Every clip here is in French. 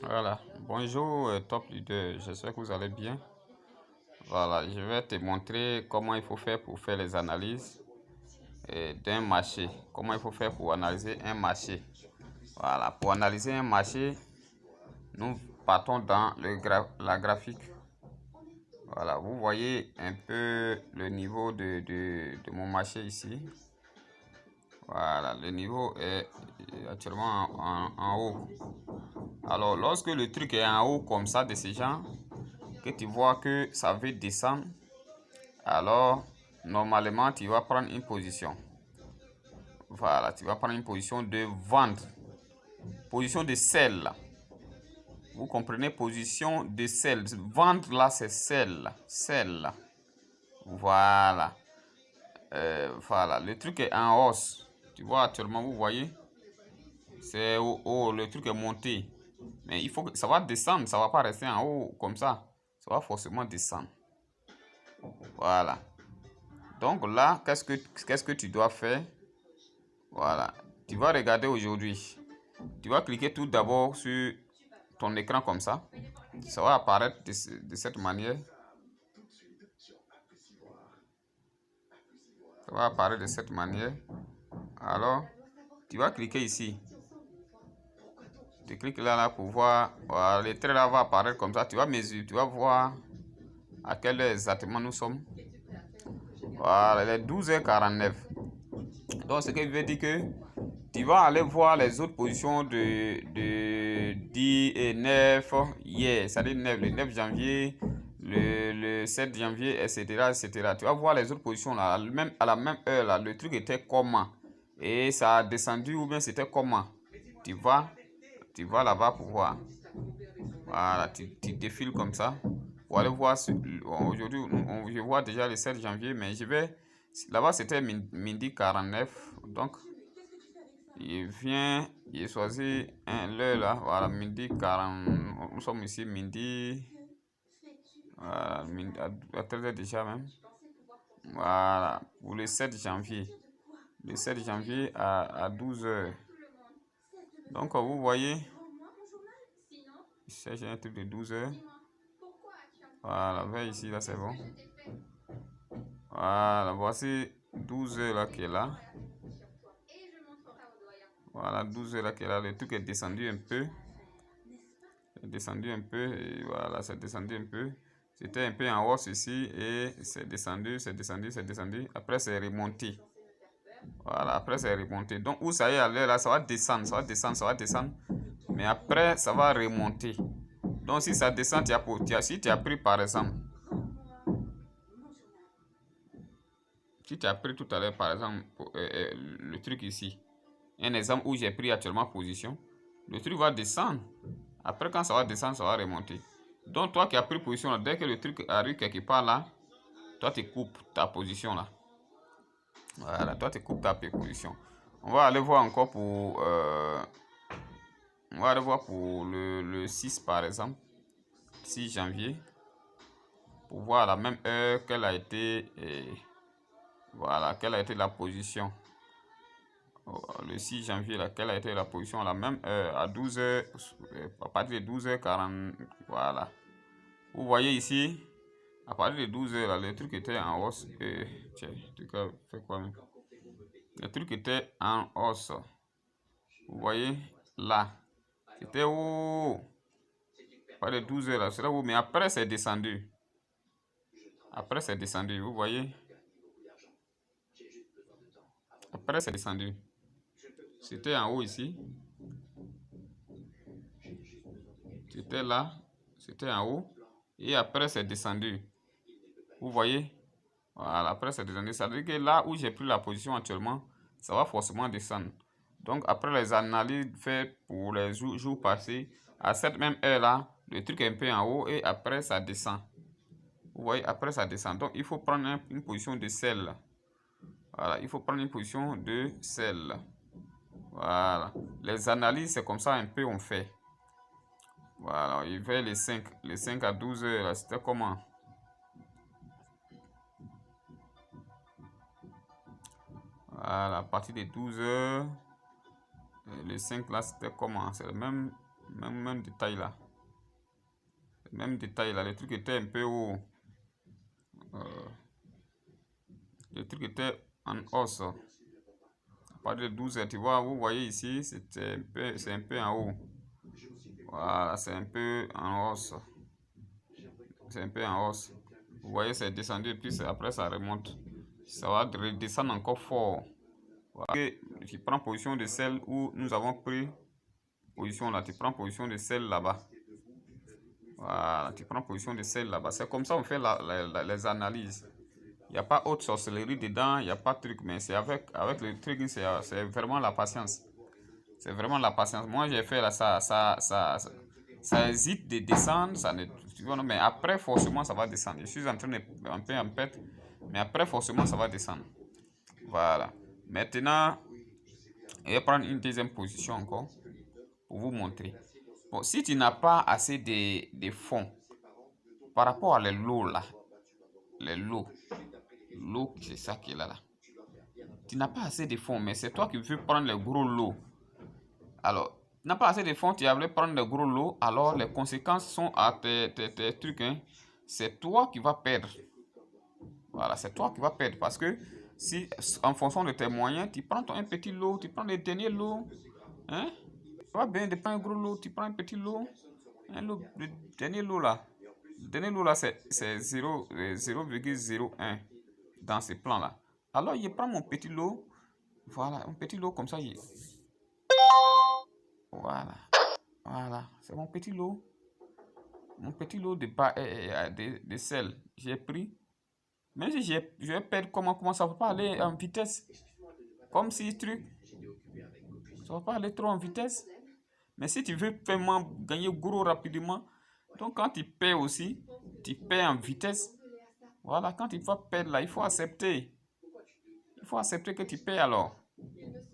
Voilà, bonjour top leader, j'espère que vous allez bien. Voilà, je vais te montrer comment il faut faire pour faire les analyses d'un marché. Comment il faut faire pour analyser un marché. Voilà, pour analyser un marché, nous partons dans la graphique. Voilà, vous voyez un peu le niveau de mon marché ici. Voilà, le niveau est actuellement en haut. Alors, lorsque le truc est en haut comme ça de ces gens, que tu vois que ça veut descendre, alors normalement tu vas prendre une position. Voilà, tu vas prendre une position de vente, position de sell. Vous comprenez, position de sell. Vendre là c'est sell, sell. Voilà. Voilà, le truc est en hausse. Tu vois actuellement, vous voyez, c'est au haut, le truc est monté. Mais il faut que ça va descendre, ça va pas rester en haut comme ça. Ça va forcément descendre. Voilà. Donc là, qu'est-ce que tu dois faire? Voilà. Tu vas regarder aujourd'hui. Tu vas cliquer tout d'abord sur ton écran comme ça. Ça va apparaître de cette manière. Ça va apparaître de cette manière. Alors, tu vas cliquer ici. Tu cliques là pour voir. Voilà, le trait là va apparaître comme ça. Tu vas mesurer, tu vas voir à quelle heure exactement nous sommes. Voilà, les 12h49. Donc, ce qui veut dire que tu vas aller voir les autres positions de 10 et 9 hier, c'est-à-dire 9, le 9 janvier, le 7 janvier, etc., etc. Tu vas voir les autres positions là, même à la même heure là, le truc était comment et ça a descendu ou bien c'était comment. Tu vas là-bas pour voir. Voilà, tu défiles comme ça pour aller voir. Aujourd'hui, je vois déjà le 7 janvier, mais je vais. Là-bas, c'était midi 49. Donc, il choisit l'heure là. Voilà, midi 40. Nous sommes ici, midi. Voilà, à 13h déjà même. Voilà, pour le 7 janvier. Le 7 janvier à 12h. Donc, vous voyez, j'ai un truc de 12h. Voilà, vers ici, là, c'est bon. Voilà, voici 12h là qui est là. Voilà, 12h là qui est là. Le truc est descendu un peu. C'est descendu un peu. Et voilà, c'est descendu un peu. C'était un peu en hausse ici. Et c'est descendu, c'est descendu, c'est descendu. Après, c'est remonté. Voilà, après, c'est remonté. Donc, où ça y est à l'heure là, ça va descendre, ça va descendre, ça va descendre. Mais après, ça va remonter. Donc, si ça descend, si tu as pris par exemple. Si tu as pris tout à l'heure, par exemple, le truc ici, un exemple où j'ai pris actuellement position, le truc va descendre. Après, quand ça va descendre, ça va remonter. Donc, toi qui as pris position là, dès que le truc arrive quelque part là, toi tu coupes ta position là. Voilà, toi tu coupes ta position. On va aller voir encore pour. On va aller voir pour le 6 par exemple. 6 janvier. Pour voir à la même heure quelle a été. Voilà, quelle a été la position. Le 6 janvier, quelle a été la position à la même heure, à 12h, à partir de 12h40. Voilà. Vous voyez ici, à partir de 12h, le truc était en hausse. Tiens, le truc a fait quoi même? Le truc était en hausse. Vous voyez, là. C'était où? À partir de 12h, là, c'est là où, mais après, c'est descendu. Après, c'est descendu, vous voyez. Après, c'est descendu. C'était en haut ici. C'était là. C'était en haut. Et après, c'est descendu. Vous voyez? Voilà, après, c'est descendu. Ça veut dire que là où j'ai pris la position actuellement, ça va forcément descendre. Donc, après les analyses faites pour les jours passés, à cette même heure-là, le truc est un peu en haut et après, ça descend. Vous voyez, après, ça descend. Donc, il faut prendre une position de sell. Voilà, il faut prendre une position de sell. Voilà. Les analyses, c'est comme ça un peu on fait. Voilà, il fait les 5. Les 5 à 12 heures, c'était comment? Voilà, à partir de 12 heures, les 5 là, c'était comment? C'est le même. Même détail là. Même détail là, le truc était un peu haut. Le truc était en hausse. À partir de 12 heures, tu vois, vous voyez ici, c'est un peu en haut. Voilà, c'est un peu en hausse. C'est un peu en hausse. Vous voyez, c'est descendu et puis après ça remonte. Ça va redescendre encore fort. Voilà. Tu prends position de celle où nous avons pris position là. Tu prends position de celle là-bas. Voilà, tu prends position de celle là-bas. C'est comme ça qu'on fait les analyses. Il n'y a pas autre sorcellerie dedans, il n'y a pas de truc, mais c'est avec le truc, c'est vraiment la patience. C'est vraiment la patience. Moi, j'ai fait là, ça hésite de descendre, ça ne, tu vois, mais après, forcément, ça va descendre. Je suis en train de un peu en pète, mais après, forcément, ça va descendre. Voilà. Maintenant, je vais prendre une deuxième position encore pour vous montrer. Bon, si tu n'as pas assez de fonds par rapport à les lots là, les lots, l'eau, c'est ça qui est là. Tu n'as pas assez de fonds, mais c'est toi qui veux prendre les gros lots. Alors, tu n'as pas assez de fonds, tu voulu prendre les gros lots, alors les conséquences sont à tes trucs. Hein. C'est toi qui vas perdre. Voilà, c'est toi qui vas perdre. Parce que si, en fonction de tes moyens, tu prends un petit lot, tu prends les derniers lots. Hein? Pas bien de prendre un gros lot, tu prends un petit lot. Le dernier lot là. Le dernier lot là, c'est 0,01 dans ce plan là. Alors, je prends mon petit lot. Voilà, un petit lot comme ça. Voilà. Voilà. C'est mon petit lot. Mon petit lot de sel. J'ai pris. Même si je vais perdre, comment ça va pas aller en vitesse. Comme si truc. Ça va pas aller trop en vitesse. Mais si tu veux vraiment gagner gros rapidement, donc quand tu perds aussi, tu perds en vitesse. Voilà, quand tu vas perdre là, il faut accepter. Il faut accepter que tu perds alors.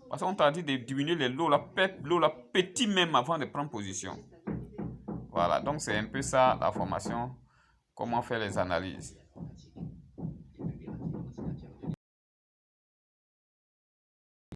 Parce qu'on t'a dit de diminuer les lots là, l'eau là petit même avant de prendre position. Voilà, donc c'est un peu ça la formation, comment faire les analyses.